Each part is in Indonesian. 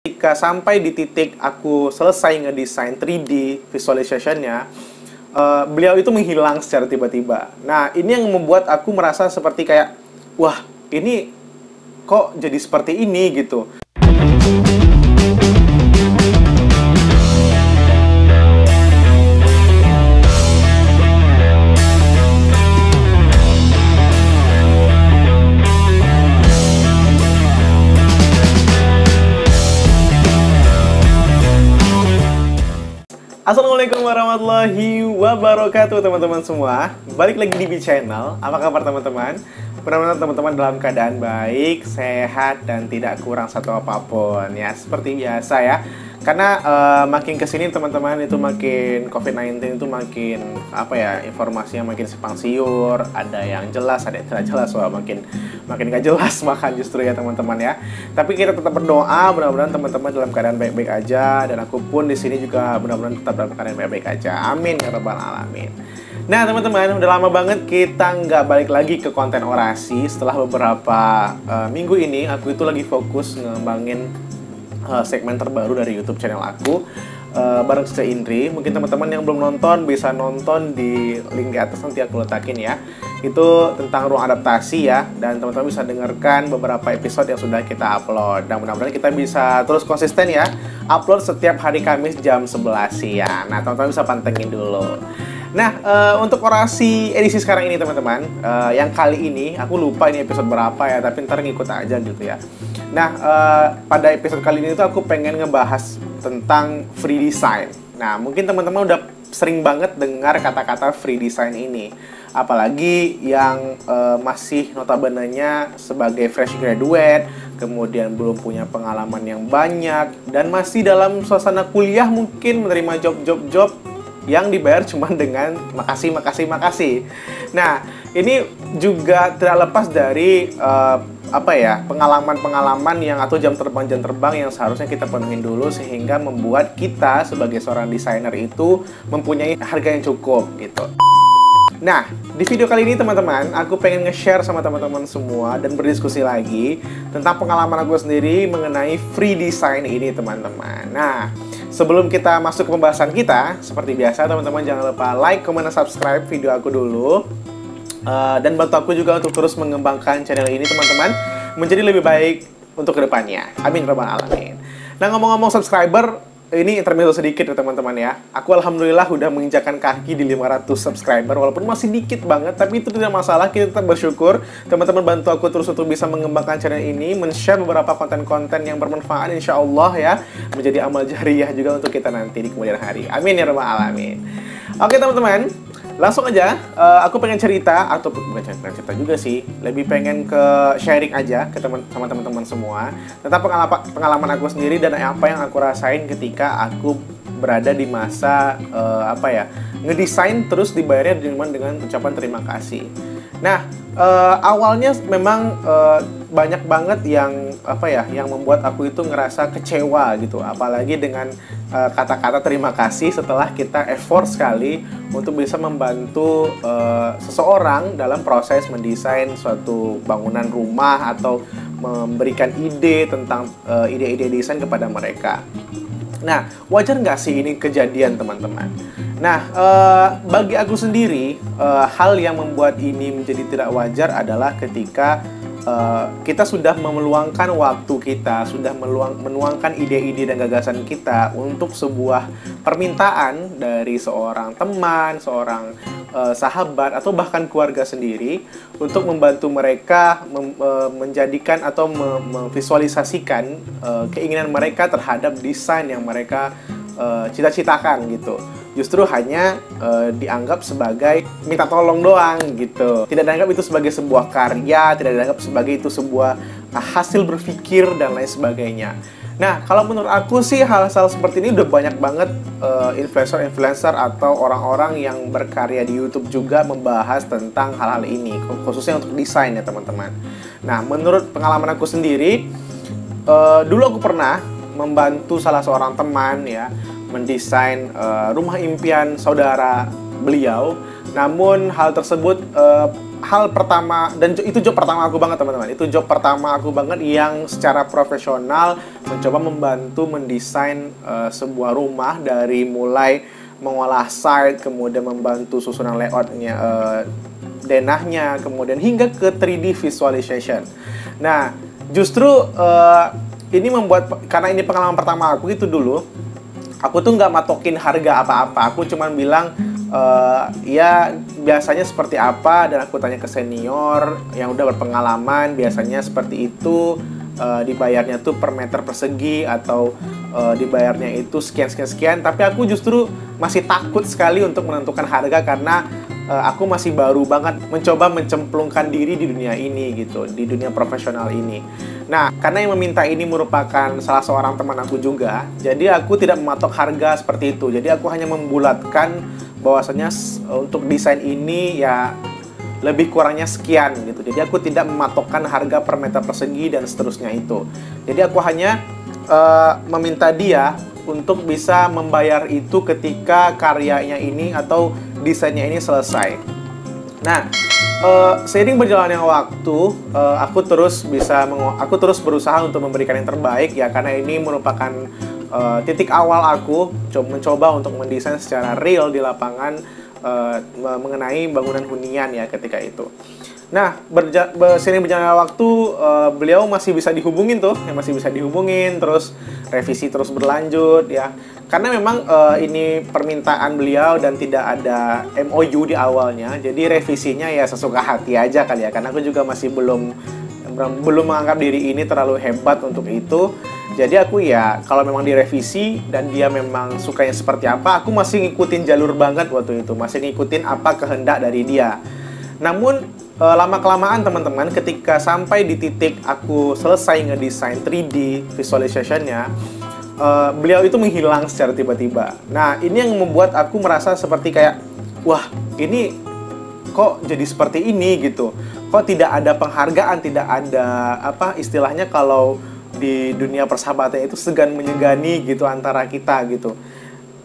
Ketika sampai di titik aku selesai ngedesain 3D visualization-nya, beliau itu menghilang secara tiba-tiba. Nah, ini yang membuat aku merasa seperti kayak, wah, ini kok jadi seperti ini gitu. Assalamualaikum warahmatullahi wabarakatuh teman-teman semua. Balik lagi di B Channel. Apa kabar teman-teman? Mudah-mudahan teman-teman dalam keadaan baik, sehat, dan tidak kurang satu apapun. Ya, seperti biasa ya. Karena makin kesini teman-teman itu makin COVID-19 itu makin informasinya makin simpang siur. Ada yang jelas, ada yang tidak jelas. Wah, makin gak jelas makan justru ya teman-teman ya. Tapi kita tetap berdoa, mudah-mudahan teman-teman dalam keadaan baik-baik aja, dan aku pun di sini juga mudah-mudahan tetap dalam keadaan baik-baik aja. Amin ya rabbal alamin. Nah teman-teman, udah lama banget kita nggak balik lagi ke konten orasi. Setelah beberapa minggu ini, aku itu lagi fokus ngembangin segmen terbaru dari YouTube channel aku bareng Cica Indri. Mungkin teman-teman yang belum nonton bisa nonton di link di atas, nanti aku letakin ya. Itu tentang ruang adaptasi ya, dan teman-teman bisa dengarkan beberapa episode yang sudah kita upload. Dan mudah-mudahan kita bisa terus konsisten ya, upload setiap hari Kamis jam 11 siang. Nah, teman-teman bisa pantengin dulu. Nah, untuk orasi edisi sekarang ini teman-teman, yang kali ini aku lupa ini episode berapa ya, tapi ntar ngikut aja gitu ya. Nah, pada episode kali ini tuh aku pengen ngebahas tentang free design. Nah, mungkin teman-teman udah sering banget dengar kata-kata free design ini. Apalagi yang masih notabene-nya sebagai fresh graduate, kemudian belum punya pengalaman yang banyak, dan masih dalam suasana kuliah mungkin menerima job yang dibayar cuma dengan makasih. Nah, ini juga tidak lepas dari pengalaman yang atau jam terbang yang seharusnya kita penuhin dulu, sehingga membuat kita sebagai seorang desainer itu mempunyai harga yang cukup gitu. Nah, di video kali ini teman-teman, aku pengen nge-share sama teman-teman semua dan berdiskusi lagi tentang pengalaman aku sendiri mengenai free design ini teman-teman. Nah, sebelum kita masuk ke pembahasan kita, seperti biasa teman-teman jangan lupa like, comment, dan subscribe video aku dulu. Dan bantu aku juga untuk terus mengembangkan channel ini teman-teman menjadi lebih baik untuk kedepannya. Amin rabbal alamin. Nah, ngomong-ngomong subscriber, ini intermezzo sedikit ya teman-teman ya. Aku alhamdulillah udah menginjakan kaki di 500 subscriber, walaupun masih dikit banget, tapi itu tidak masalah, kita tetap bersyukur. Teman-teman bantu aku terus untuk bisa mengembangkan channel ini, men-share beberapa konten-konten yang bermanfaat insya Allah ya, menjadi amal jariah juga untuk kita nanti di kemudian hari. Amin ya rabbal alamin. Oke teman-teman, langsung aja, aku pengen cerita, atau bukan cerita juga sih, lebih pengen ke sharing aja ke sama teman-teman semua tentang pengalaman aku sendiri dan apa yang aku rasain ketika aku berada di masa ngedesain terus dibayarnya dengan ucapan terima kasih. Nah, awalnya memang banyak banget yang membuat aku itu ngerasa kecewa gitu, apalagi dengan kata-kata terima kasih setelah kita effort sekali untuk bisa membantu seseorang dalam proses mendesain suatu bangunan rumah atau memberikan ide tentang ide-ide desain kepada mereka. Nah, wajar nggak sih ini kejadian teman-teman? Nah, bagi aku sendiri, hal yang membuat ini menjadi tidak wajar adalah ketika kita sudah meluangkan waktu kita, sudah menuangkan ide-ide dan gagasan kita untuk sebuah permintaan dari seorang teman, seorang sahabat, atau bahkan keluarga sendiri untuk membantu mereka menjadikan atau memvisualisasikan keinginan mereka terhadap desain yang mereka cita-citakan gitu. Justru hanya dianggap sebagai minta tolong doang gitu. Tidak dianggap itu sebagai sebuah karya, tidak dianggap sebagai itu sebuah hasil berpikir dan lain sebagainya. Nah, kalau menurut aku sih hal-hal seperti ini udah banyak banget influencer atau orang-orang yang berkarya di YouTube juga membahas tentang hal-hal ini, khususnya untuk desain ya teman-teman. Nah, menurut pengalaman aku sendiri, dulu aku pernah membantu salah seorang teman ya mendesain rumah impian saudara beliau. Namun hal tersebut hal pertama, dan itu job pertama aku banget teman-teman. Itu job pertama aku banget yang secara profesional mencoba membantu mendesain sebuah rumah dari mulai mengolah site, kemudian membantu susunan layoutnya, denahnya, kemudian hingga ke 3D visualization. Nah, justru ini membuat, karena ini pengalaman pertama aku itu dulu, aku tuh nggak matokin harga apa-apa. Aku cuman bilang, ya biasanya seperti apa, dan aku tanya ke senior yang udah berpengalaman, biasanya seperti itu, dibayarnya tuh per meter persegi, atau dibayarnya itu sekian. Tapi aku justru masih takut sekali untuk menentukan harga, karena aku masih baru banget mencoba mencemplungkan diri di dunia ini gitu, di dunia profesional ini. Nah, karena yang meminta ini merupakan salah seorang teman aku juga, jadi aku tidak mematok harga seperti itu. Jadi aku hanya membulatkan bahwasanya untuk desain ini ya lebih kurangnya sekian gitu. Jadi aku tidak mematokkan harga per meter persegi dan seterusnya itu. Jadi aku hanya meminta dia untuk bisa membayar itu ketika karyanya ini atau desainnya ini selesai. Nah, seiring berjalannya waktu, aku terus berusaha untuk memberikan yang terbaik ya, karena ini merupakan titik awal aku mencoba untuk mendesain secara real di lapangan mengenai bangunan hunian ya ketika itu. Nah, seiring berjalannya waktu, beliau masih bisa dihubungin terus revisi terus berlanjut ya. Karena memang ini permintaan beliau dan tidak ada MOU di awalnya, jadi revisinya ya sesuka hati aja kali ya. Karena aku juga masih belum menganggap diri ini terlalu hebat untuk itu. Jadi aku ya, kalau memang direvisi dan dia memang sukanya seperti apa, aku masih ngikutin jalur banget waktu itu, masih ngikutin apa kehendak dari dia. Namun lama-kelamaan teman-teman, ketika sampai di titik aku selesai ngedesain 3D visualization-nya, beliau itu menghilang secara tiba-tiba. Nah, ini yang membuat aku merasa seperti kayak, wah, ini kok jadi seperti ini gitu. Kok tidak ada penghargaan, tidak ada apa istilahnya kalau di dunia persahabatan itu segan menyegani gitu antara kita gitu.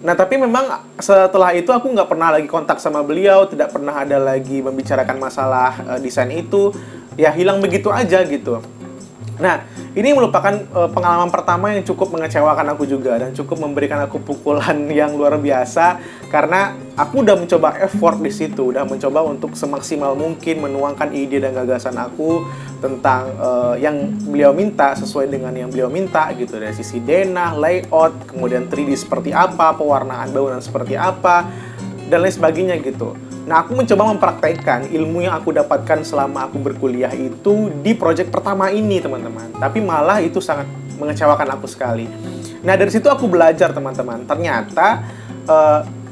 Nah, tapi memang setelah itu aku nggak pernah lagi kontak sama beliau, tidak pernah ada lagi membicarakan masalah desain itu, ya hilang begitu aja gitu. Nah, ini merupakan pengalaman pertama yang cukup mengecewakan aku juga, dan cukup memberikan aku pukulan yang luar biasa, karena aku udah mencoba effort di situ, udah mencoba untuk semaksimal mungkin menuangkan ide dan gagasan aku tentang yang beliau minta, sesuai dengan yang beliau minta gitu, dari sisi denah, layout, kemudian 3D seperti apa, pewarnaan bangunan seperti apa, dan lain sebagainya gitu. Nah, aku mencoba mempraktekkan ilmu yang aku dapatkan selama aku berkuliah itu di project pertama ini, teman-teman. Tapi malah itu sangat mengecewakan aku sekali. Nah, dari situ aku belajar, teman-teman. Ternyata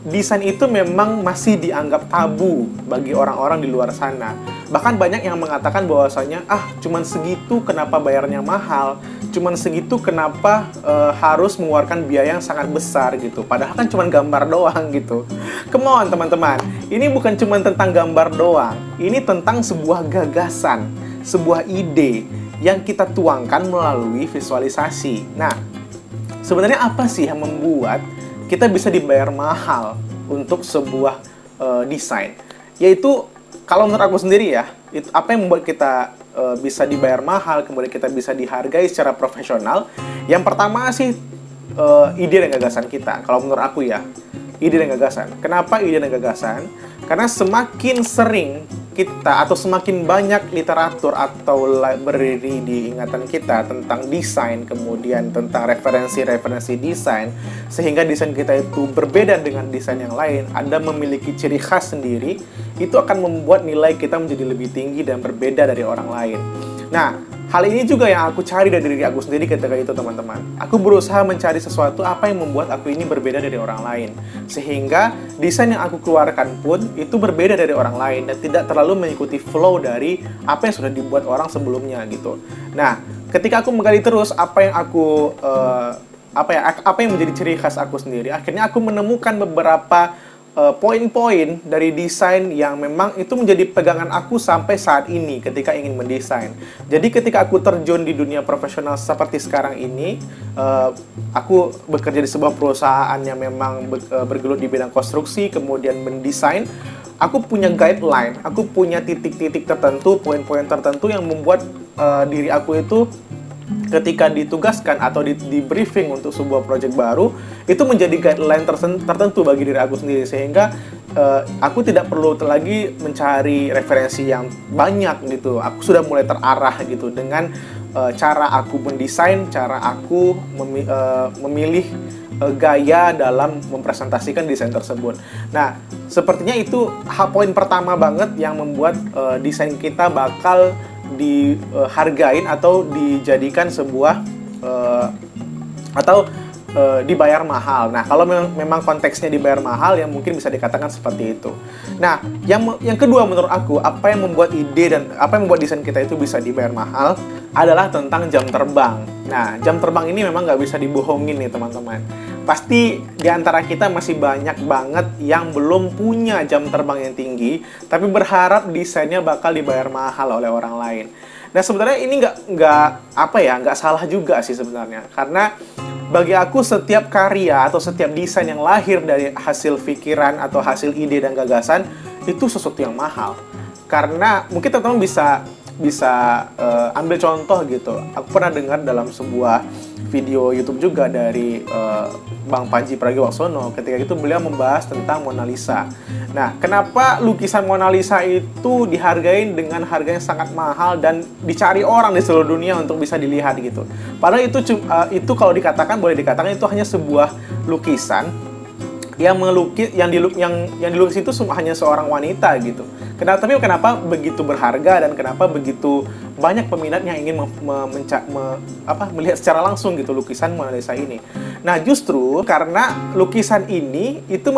desain itu memang masih dianggap tabu bagi orang-orang di luar sana. Bahkan banyak yang mengatakan bahwasanya, cuman segitu kenapa bayarnya mahal? Cuman segitu kenapa harus mengeluarkan biaya yang sangat besar gitu? Padahal kan cuman gambar doang gitu. Come on teman-teman, ini bukan cuma tentang gambar doang. Ini tentang sebuah gagasan, sebuah ide yang kita tuangkan melalui visualisasi. Nah, sebenarnya apa sih yang membuat kita bisa dibayar mahal untuk sebuah desain? Yaitu, kalau menurut aku sendiri ya, itu apa yang membuat kita bisa dibayar mahal, kemudian kita bisa dihargai secara profesional. Yang pertama sih ide dan gagasan kita. Kalau menurut aku ya, ide dan gagasan. Kenapa ide dan gagasan? Karena semakin sering kita atau semakin banyak literatur atau berdiri di ingatan kita tentang desain, kemudian tentang referensi-referensi desain, sehingga desain kita itu berbeda dengan desain yang lain, ada memiliki ciri khas sendiri, itu akan membuat nilai kita menjadi lebih tinggi dan berbeda dari orang lain. Nah, hal ini juga yang aku cari dari diri aku sendiri ketika itu, teman-teman. Aku berusaha mencari sesuatu apa yang membuat aku ini berbeda dari orang lain. Sehingga desain yang aku keluarkan pun itu berbeda dari orang lain dan tidak terlalu mengikuti flow dari apa yang sudah dibuat orang sebelumnya gitu. Nah, ketika aku menggali terus apa yang apa yang menjadi ciri khas aku sendiri, akhirnya aku menemukan beberapa poin-poin dari desain yang memang itu menjadi pegangan aku sampai saat ini ketika ingin mendesain. Jadi ketika aku terjun di dunia profesional seperti sekarang ini, aku bekerja di sebuah perusahaan yang memang bergelut di bidang konstruksi, kemudian mendesain. Aku punya guideline, aku punya titik-titik tertentu, poin-poin tertentu yang membuat diri aku itu ketika ditugaskan atau di briefing untuk sebuah project baru, itu menjadi guideline tertentu bagi diri aku sendiri, sehingga aku tidak perlu lagi mencari referensi yang banyak gitu. Aku sudah mulai terarah gitu dengan cara aku mendesain, cara aku memilih gaya dalam mempresentasikan desain tersebut. Nah, sepertinya itu poin pertama banget yang membuat desain kita bakal dihargain atau dijadikan sebuah dibayar mahal. Nah, kalau memang konteksnya dibayar mahal, yang mungkin bisa dikatakan seperti itu. Nah, yang kedua menurut aku, apa yang membuat ide dan apa yang membuat desain kita itu bisa dibayar mahal adalah tentang jam terbang. Nah, jam terbang ini memang nggak bisa dibohongin nih teman-teman. Pasti di antara kita masih banyak banget yang belum punya jam terbang yang tinggi, tapi berharap desainnya bakal dibayar mahal oleh orang lain. Nah, sebenarnya ini nggak salah juga sih sebenarnya, karena bagi aku setiap karya atau setiap desain yang lahir dari hasil pikiran atau hasil ide dan gagasan itu sesuatu yang mahal. Karena mungkin teman-teman bisa ambil contoh gitu. Aku pernah dengar dalam sebuah video YouTube juga dari Bang Panji Pragiwaksono. Ketika itu beliau membahas tentang Mona Lisa. Nah, kenapa lukisan Mona Lisa itu dihargain dengan harga yang sangat mahal dan dicari orang di seluruh dunia untuk bisa dilihat gitu. Padahal itu kalau boleh dikatakan itu hanya sebuah lukisan yang dilukis itu hanya seorang wanita gitu. Tapi kenapa begitu berharga dan kenapa begitu banyak peminat yang ingin melihat secara langsung gitu lukisan Mona Lisa ini. Nah, justru karena lukisan ini itu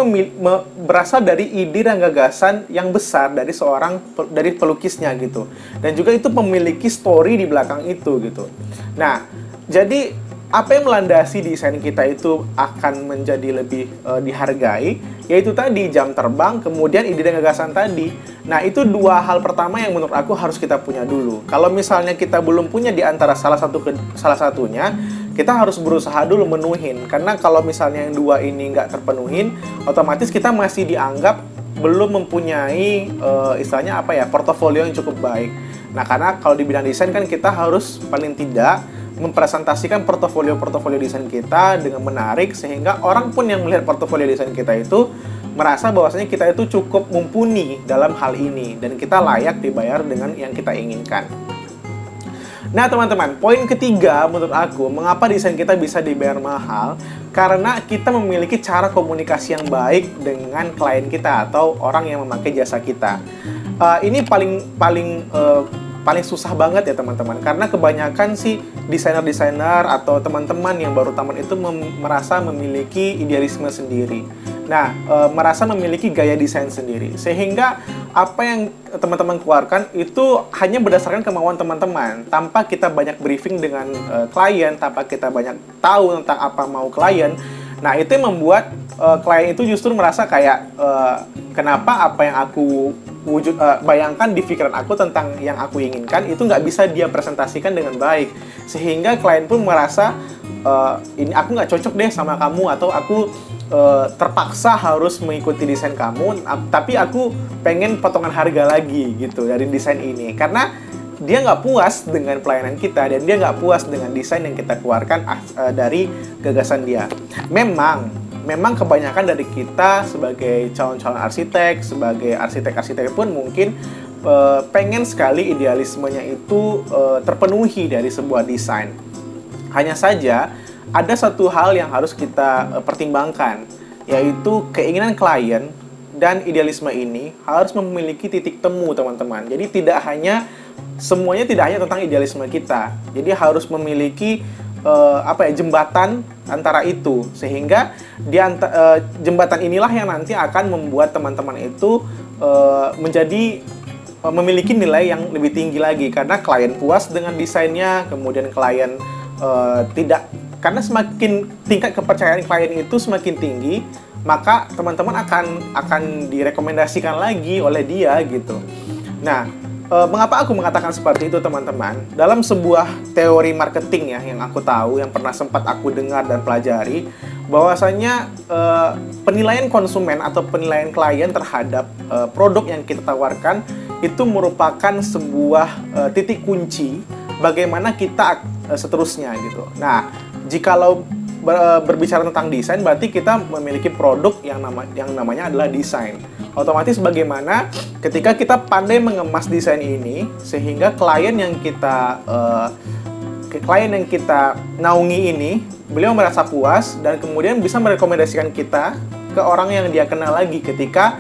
berasal dari ide dan gagasan yang besar dari pelukisnya gitu. Dan juga itu memiliki story di belakang itu gitu. Nah, jadi apa yang melandasi desain kita itu akan menjadi lebih dihargai, yaitu tadi jam terbang, kemudian ide dan gagasan tadi. Nah, itu dua hal pertama yang menurut aku harus kita punya dulu. Kalau misalnya kita belum punya di antara salah satunya, kita harus berusaha dulu menuhin. Karena kalau misalnya yang dua ini nggak terpenuhin, otomatis kita masih dianggap belum mempunyai istilahnya portofolio yang cukup baik. Nah, karena kalau di bidang desain kan kita harus paling tidak mempresentasikan portofolio desain kita dengan menarik, sehingga orang pun yang melihat portofolio desain kita itu merasa bahwasanya kita itu cukup mumpuni dalam hal ini dan kita layak dibayar dengan yang kita inginkan. Nah, teman-teman, poin ketiga menurut aku mengapa desain kita bisa dibayar mahal, karena kita memiliki cara komunikasi yang baik dengan klien kita atau orang yang memakai jasa kita. Ini paling susah banget ya teman-teman, karena kebanyakan sih desainer-desainer atau teman-teman yang baru tamat itu merasa memiliki idealisme sendiri. Nah, merasa memiliki gaya desain sendiri, sehingga apa yang teman-teman keluarkan itu hanya berdasarkan kemauan teman-teman, tanpa kita banyak briefing dengan klien, tanpa kita banyak tahu tentang apa mau klien. Nah, itu yang membuat klien itu justru merasa kayak kenapa apa yang aku bayangkan di pikiran aku tentang yang aku inginkan itu nggak bisa dia presentasikan dengan baik, sehingga klien pun merasa ini aku nggak cocok deh sama kamu, atau aku terpaksa harus mengikuti desain kamu, tapi aku pengen potongan harga lagi gitu dari desain ini, karena dia nggak puas dengan pelayanan kita dan dia nggak puas dengan desain yang kita keluarkan dari gagasan dia. Memang kebanyakan dari kita sebagai calon-calon arsitek, sebagai arsitek-arsitek pun mungkin pengen sekali idealismenya itu terpenuhi dari sebuah desain. Hanya saja ada satu hal yang harus kita pertimbangkan, yaitu keinginan klien dan idealisme ini harus memiliki titik temu, teman-teman. Jadi semuanya tidak hanya tentang idealisme kita. Jadi harus memiliki jembatan antara itu, sehingga jembatan inilah yang nanti akan membuat teman-teman itu memiliki nilai yang lebih tinggi lagi, karena klien puas dengan desainnya, kemudian klien karena semakin tingkat kepercayaan klien itu semakin tinggi, maka teman-teman akan direkomendasikan lagi oleh dia gitu. Nah, mengapa aku mengatakan seperti itu teman-teman? Dalam sebuah teori marketing ya yang aku tahu, yang pernah sempat aku dengar dan pelajari, bahwasanya penilaian konsumen atau penilaian klien terhadap produk yang kita tawarkan itu merupakan sebuah titik kunci bagaimana kita seterusnya gitu. Nah, jikalau berbicara tentang desain, berarti kita memiliki produk yang namanya adalah desain. Otomatis bagaimana ketika kita pandai mengemas desain ini sehingga klien yang kita naungi ini, beliau merasa puas dan kemudian bisa merekomendasikan kita ke orang yang dia kenal lagi ketika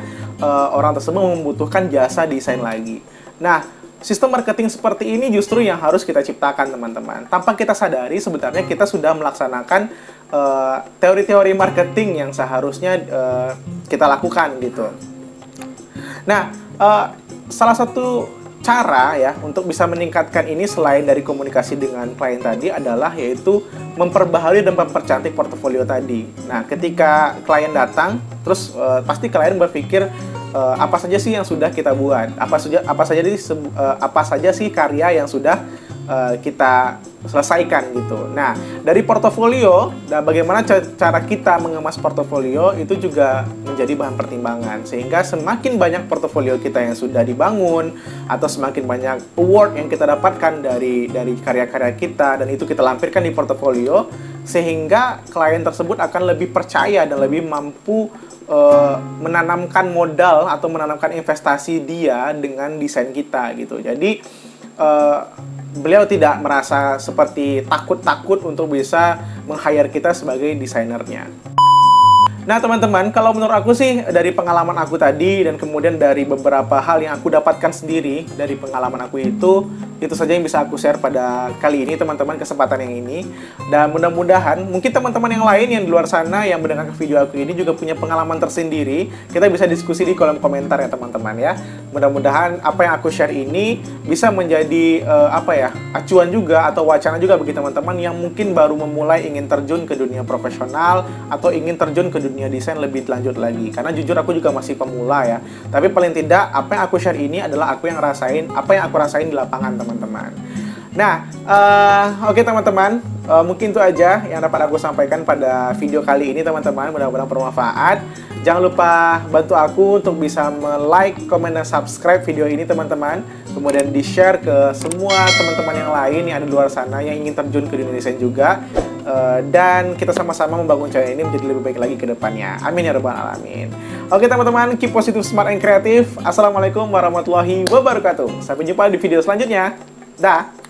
orang tersebut membutuhkan jasa desain lagi. Nah, sistem marketing seperti ini justru yang harus kita ciptakan teman-teman. Tanpa kita sadari sebenarnya kita sudah melaksanakan teori-teori marketing yang seharusnya kita lakukan gitu. Nah, salah satu cara ya untuk bisa meningkatkan ini selain dari komunikasi dengan klien tadi adalah yaitu memperbaharui dan mempercantik portofolio tadi. Nah, ketika klien datang, terus pasti klien berpikir apa saja sih yang sudah kita buat, apa saja sih karya yang sudah kita selesaikan gitu. Nah, dari portofolio dan bagaimana cara kita mengemas portofolio itu juga menjadi bahan pertimbangan, sehingga semakin banyak portofolio kita yang sudah dibangun atau semakin banyak award yang kita dapatkan dari karya-karya kita dan itu kita lampirkan di portofolio, sehingga klien tersebut akan lebih percaya dan lebih mampu menanamkan modal atau menanamkan investasi dia dengan desain kita gitu. Jadi beliau tidak merasa seperti takut-takut untuk bisa meng-hire kita sebagai desainernya. Nah teman-teman, kalau menurut aku sih dari pengalaman aku tadi dan kemudian dari beberapa hal yang aku dapatkan sendiri dari pengalaman aku itu saja yang bisa aku share pada kali ini teman-teman, kesempatan yang ini. Dan mudah-mudahan mungkin teman-teman yang lain yang di luar sana yang mendengarkan video aku ini juga punya pengalaman tersendiri. Kita bisa diskusi di kolom komentar ya teman-teman ya. Mudah-mudahan apa yang aku share ini bisa menjadi acuan juga atau wacana juga bagi teman-teman yang mungkin baru memulai ingin terjun ke dunia profesional atau ingin terjun ke dunia desain lebih lanjut lagi. Karena jujur aku juga masih pemula ya. Tapi paling tidak apa yang aku share ini adalah apa yang aku rasain di lapangan teman-teman. Nah, oke teman-teman, mungkin itu aja yang dapat aku sampaikan pada video kali ini teman-teman. Mudah-mudahan bermanfaat. Jangan lupa bantu aku untuk bisa like, komen, dan subscribe video ini teman-teman. Kemudian di-share ke semua teman-teman yang lain yang ada di luar sana yang ingin terjun ke dunia desain juga. Dan kita sama-sama membangun channel ini menjadi lebih baik lagi ke depannya. Amin ya rabbal alamin. Oke teman-teman, keep positive, smart, and kreatif. Assalamualaikum warahmatullahi wabarakatuh. Sampai jumpa di video selanjutnya. Dah.